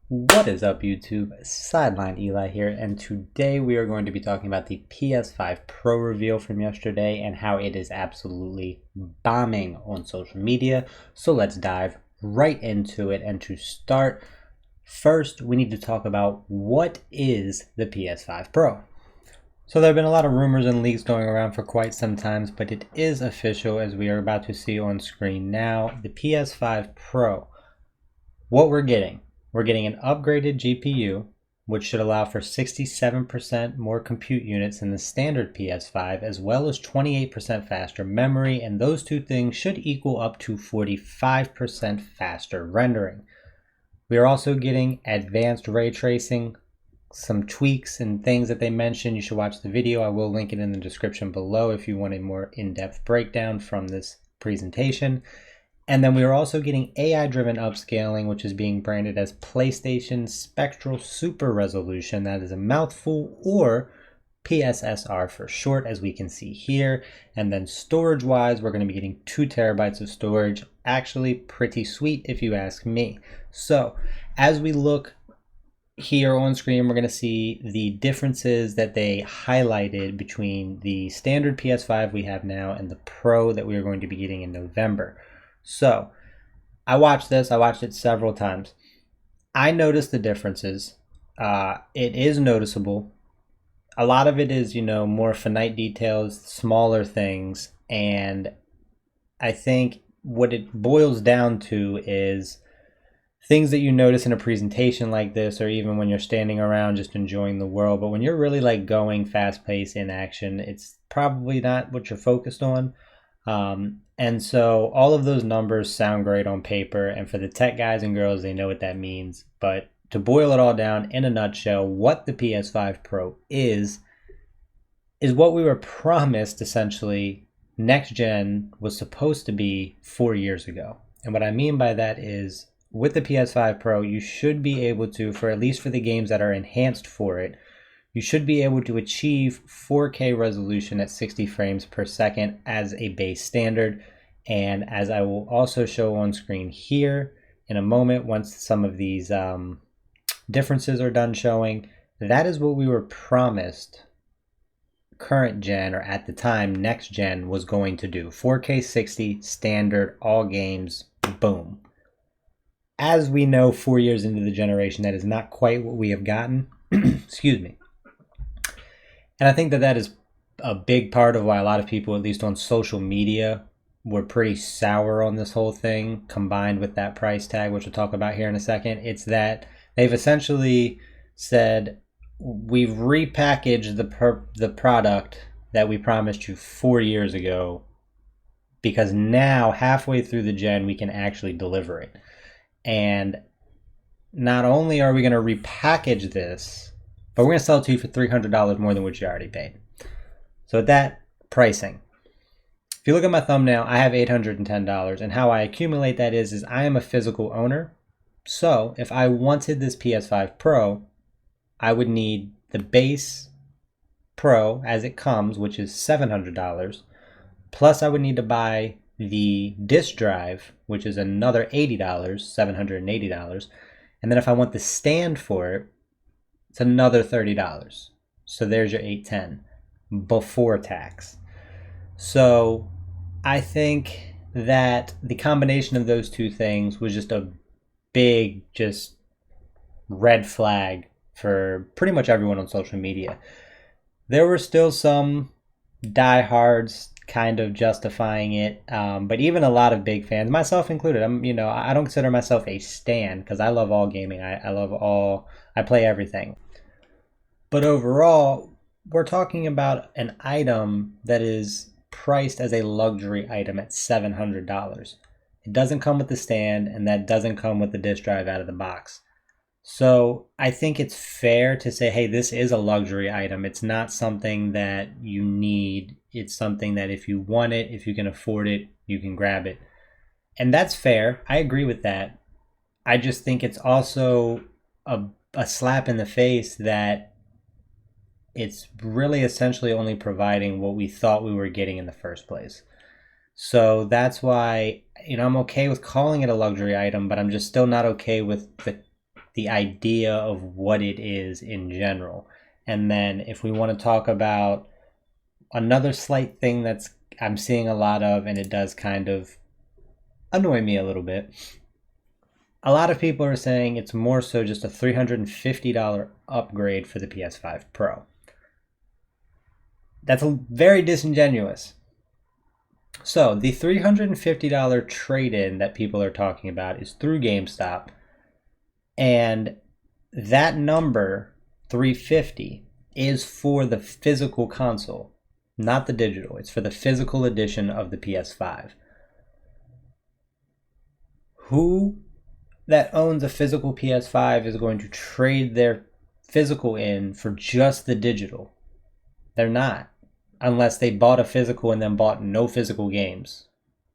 What is up, YouTube? Sideline Eli here, and today we are going to be talking about the PS5 Pro reveal from yesterday and how it is absolutely bombing on social media. So let's dive right into it. And to start, first we need to talk about what is the PS5 Pro. So there have been a lot of rumors and leaks going around for quite some time, but it is official as we are about to see on screen now. The PS5 Pro, what we're getting an upgraded GPU, which should allow for 67% more compute units than the standard PS5, as well as 28% faster memory, and those two things should equal up to 45% faster rendering. We are also getting advanced ray tracing, some tweaks and things that they mentioned. You should watch the video. I will link it in the description below if you want a more in-depth breakdown from this presentation. And then we are also getting AI-driven upscaling, which is being branded as PlayStation Spectral Super Resolution. That is a mouthful, or PSSR for short, as we can see here. And then storage-wise, we're going to be getting 2 terabytes of storage. Actually, pretty sweet if you ask me. So, as we look here on screen, we're going to see the differences that they highlighted between the standard PS5 we have now and the Pro that we are going to be getting in November. So, I watched it several times. I noticed the differences. It is noticeable. A lot of it is, more finite details, smaller things, and I think what it boils down to is things that you notice in a presentation like this, or even when you're standing around just enjoying the world. But when you're really like going fast-paced in action, it's probably not what you're focused on. And so all of those numbers sound great on paper, and for the tech guys and girls, they know what that means. But to boil it all down in a nutshell, what the PS5 Pro is what we were promised. Essentially, next gen was supposed to be 4 years ago. And what I mean by that is, with the PS5 Pro, you should be able to, for at least for the games that are enhanced for it, you should be able to achieve 4K resolution at 60 frames per second as a base standard. And as I will also show on screen here in a moment, once some of these differences are done showing, that is what we were promised current gen, or at the time next gen, was going to do. 4K 60 standard, all games, boom. As we know, 4 years into the generation, that is not quite what we have gotten. Excuse me. And I think that is a big part of why a lot of people, at least on social media, were pretty sour on this whole thing, combined with that price tag, which we'll talk about here in a second. It's that they've essentially said, we've repackaged the product that we promised you 4 years ago, because now, halfway through the gen, we can actually deliver it. And not only are we going to repackage this, but we're going to sell it to you for $300 more than what you already paid. So at that pricing, if you look at my thumbnail, I have $810, and how I accumulate that is I am a physical owner. So if I wanted this PS5 Pro, I would need the base Pro as it comes, which is $700, plus I would need to buy the disk drive, which is another $80, $780, and then if I want the stand for it, it's another $30. So there's your $810 before tax. So I think that the combination of those two things was just a big red flag for pretty much everyone on social media. There were still some diehards kind of justifying it, but even a lot of big fans, myself included. I don't consider myself a stan because I love all gaming. I play everything. But overall, we're talking about an item that is priced as a luxury item at $700. It doesn't come with the stand, and that doesn't come with the disk drive out of the box. So I think it's fair to say, hey, this is a luxury item. It's not something that you need. It's something that if you want it, if you can afford it, you can grab it. And that's fair. I agree with that. I just think it's also a slap in the face that it's really essentially only providing what we thought we were getting in the first place. So that's why, I'm okay with calling it a luxury item, but I'm just still not okay with the the idea of what it is in general. And then if we want to talk about another slight thing that's I'm seeing a lot of, and it does kind of annoy me a little bit, a lot of people are saying it's more so just a $350 upgrade for the PS5 Pro. That's very disingenuous. So the $350 trade-in that people are talking about is through GameStop, and that number, 350, is for the physical console, not the digital. It's for the physical edition of the PS5. Who that owns a physical PS5 is going to trade their physical in for just the digital? They're not, unless they bought a physical and then bought no physical games.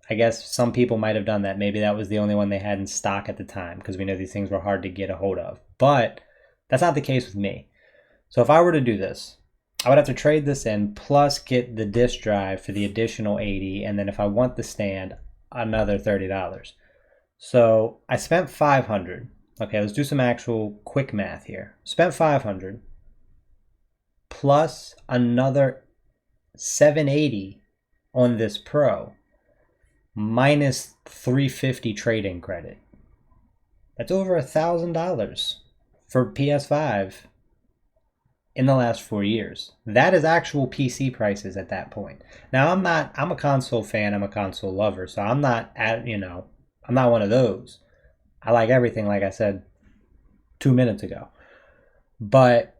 I guess some people might have done that. Maybe that was the only one they had in stock at the time, because we know these things were hard to get a hold of. But that's not the case with me. So if I were to do this, I would have to trade this in plus get the disk drive for the additional $80, and then if I want the stand, another $30. So I spent $500. Okay, let's do some actual quick math here. Spent $500 plus another $780 on this Pro, minus $350 trade-in credit. That's over $1,000 for PS5 in the last 4 years. That is actual PC prices at that point. Now I'm a console fan, I'm a console lover, so I'm not one of those. I like everything, like I said 2 minutes ago. But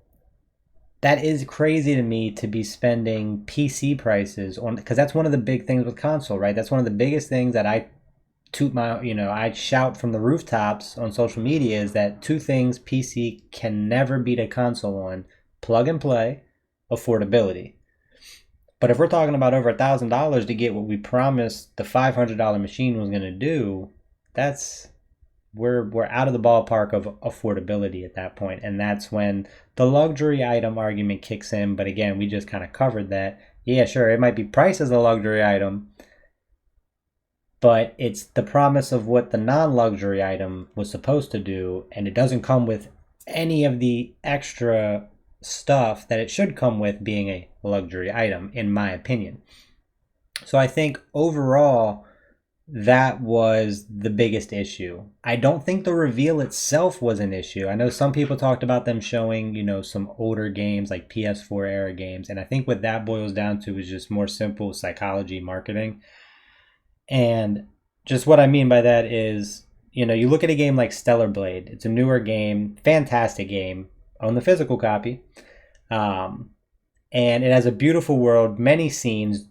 that is crazy to me to be spending PC prices on, because that's one of the big things with console, right? That's one of the biggest things that I shout from the rooftops on social media, is that two things PC can never beat a console on: plug and play, affordability. But if we're talking about over $1,000 to get what we promised the $500 machine was going to do, we're out of the ballpark of affordability at that point. And that's when the luxury item argument kicks in. But again, we just kind of covered that. Yeah, sure, it might be priced as a luxury item, but it's the promise of what the non-luxury item was supposed to do, and it doesn't come with any of the extra stuff that it should come with being a luxury item, in my opinion. So I think overall, that was the biggest issue. I don't think the reveal itself was an issue. I know some people talked about them showing, some older games, like PS4 era games, and I think what that boils down to is just more simple psychology marketing. And just what I mean by that is, you look at a game like Stellar Blade. It's a newer game, fantastic game, own the physical copy, and it has a beautiful world, many scenes,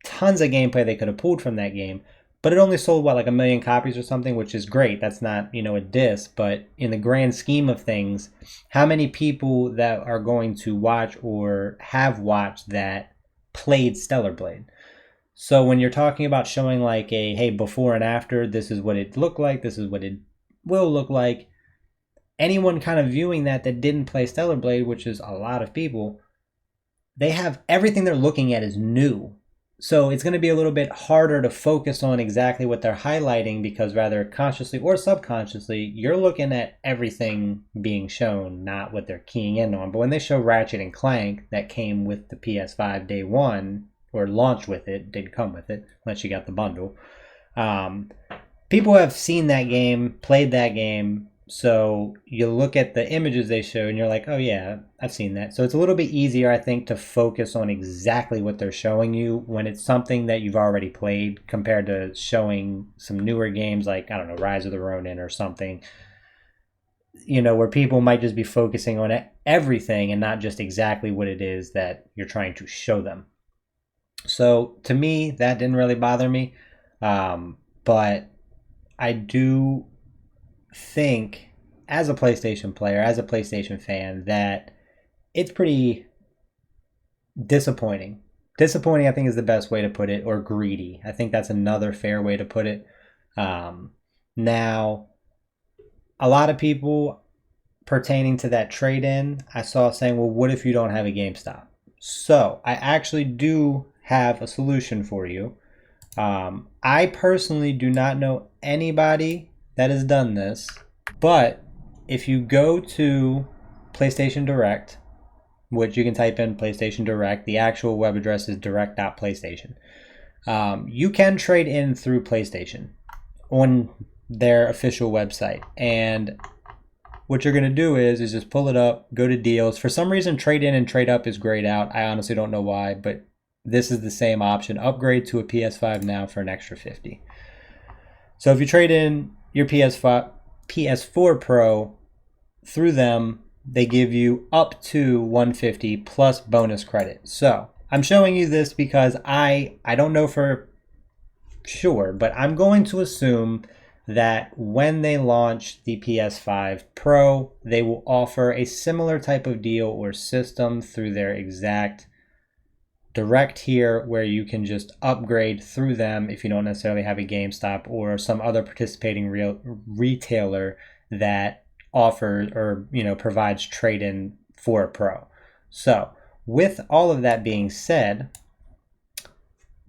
tons of gameplay they could have pulled from that game. But it only sold, like 1 million copies or something, which is great. That's not, a diss. But in the grand scheme of things, how many people that are going to watch or have watched that played Stellar Blade? So when you're talking about showing like hey, before and after, this is what it looked like, this is what it will look like, anyone kind of viewing that didn't play Stellar Blade, which is a lot of people, they have everything they're looking at is new. So it's going to be a little bit harder to focus on exactly what they're highlighting, because rather consciously or subconsciously, you're looking at everything being shown, not what they're keying in on. But when they show Ratchet and Clank, that came with the PS5 day one, or launched with it, didn't come with it, unless you got the bundle. People have seen that game, played that game, so you look at the images they show and you're like, oh yeah, I've seen that. So it's a little bit easier, I think, to focus on exactly what they're showing you when it's something that you've already played, compared to showing some newer games like, I don't know, Rise of the Ronin or something, where people might just be focusing on everything and not just exactly what it is that you're trying to show them. So to me, that didn't really bother me. But I do think, as a PlayStation player, as a PlayStation fan, that it's pretty disappointing. Disappointing, I think, is the best way to put it, or greedy. I think that's another fair way to put it. Now, a lot of people pertaining to that trade-in, I saw saying, well, what if you don't have a GameStop? So I actually do have a solution for you. I personally do not know anybody that has done this, but if you go to PlayStation Direct, which you can type in PlayStation Direct, the actual web address is direct.playstation. You can trade in through PlayStation on their official website. And what you're going to do is just pull it up, go to deals. For some reason, trade in and trade up is grayed out. I honestly don't know why, but this is the same option. Upgrade to a PS5 now for an extra $50. So if you trade in your PS4 Pro through them, they give you up to $150 plus bonus credit. So I'm showing you this because I don't know for sure, but I'm going to assume that when they launch the PS5 Pro, they will offer a similar type of deal or system through their exact direct here, where you can just upgrade through them if you don't necessarily have a GameStop or some other participating retailer that offers or provides trade-in for a Pro. So with all of that being said,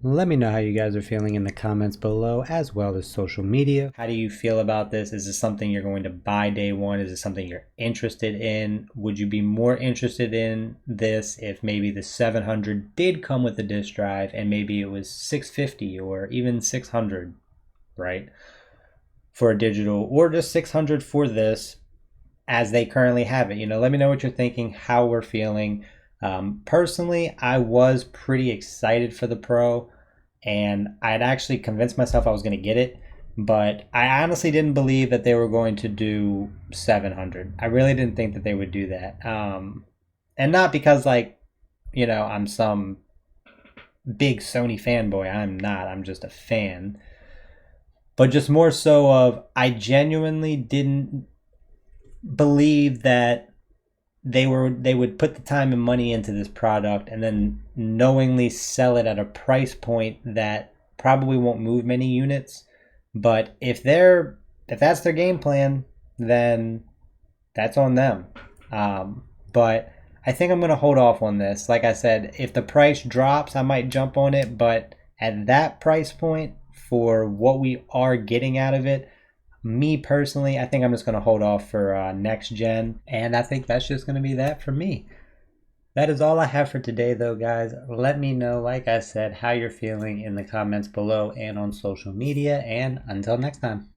let me know how you guys are feeling in the comments below, as well as social media. How do you feel about this? Is this something you're going to buy day one? Is this something you're interested in? Would you be more interested in this if maybe the 700 did come with a disk drive and maybe it was 650 or even 600, right? For a digital, or just 600 for this as they currently have it. Let me know what you're thinking, how we're feeling. Personally, I was pretty excited for the Pro, and I'd actually convinced myself I was going to get it, but I honestly didn't believe that they were going to do 700. I really didn't think that they would do that. And not because I'm some big Sony fanboy. I'm not. I'm just a fan. But just more so of, I genuinely didn't believe that they would put the time and money into this product and then knowingly sell it at a price point that probably won't move many units. But if that's their game plan, then that's on them. But I think I'm going to hold off on this. Like I said, if the price drops, I might jump on it. But at that price point, for what we are getting out of it, me personally, I think I'm just going to hold off for next gen. And I think that's just going to be that for me. That is all I have for today, though, guys. Let me know, like I said, how you're feeling in the comments below and on social media. And until next time.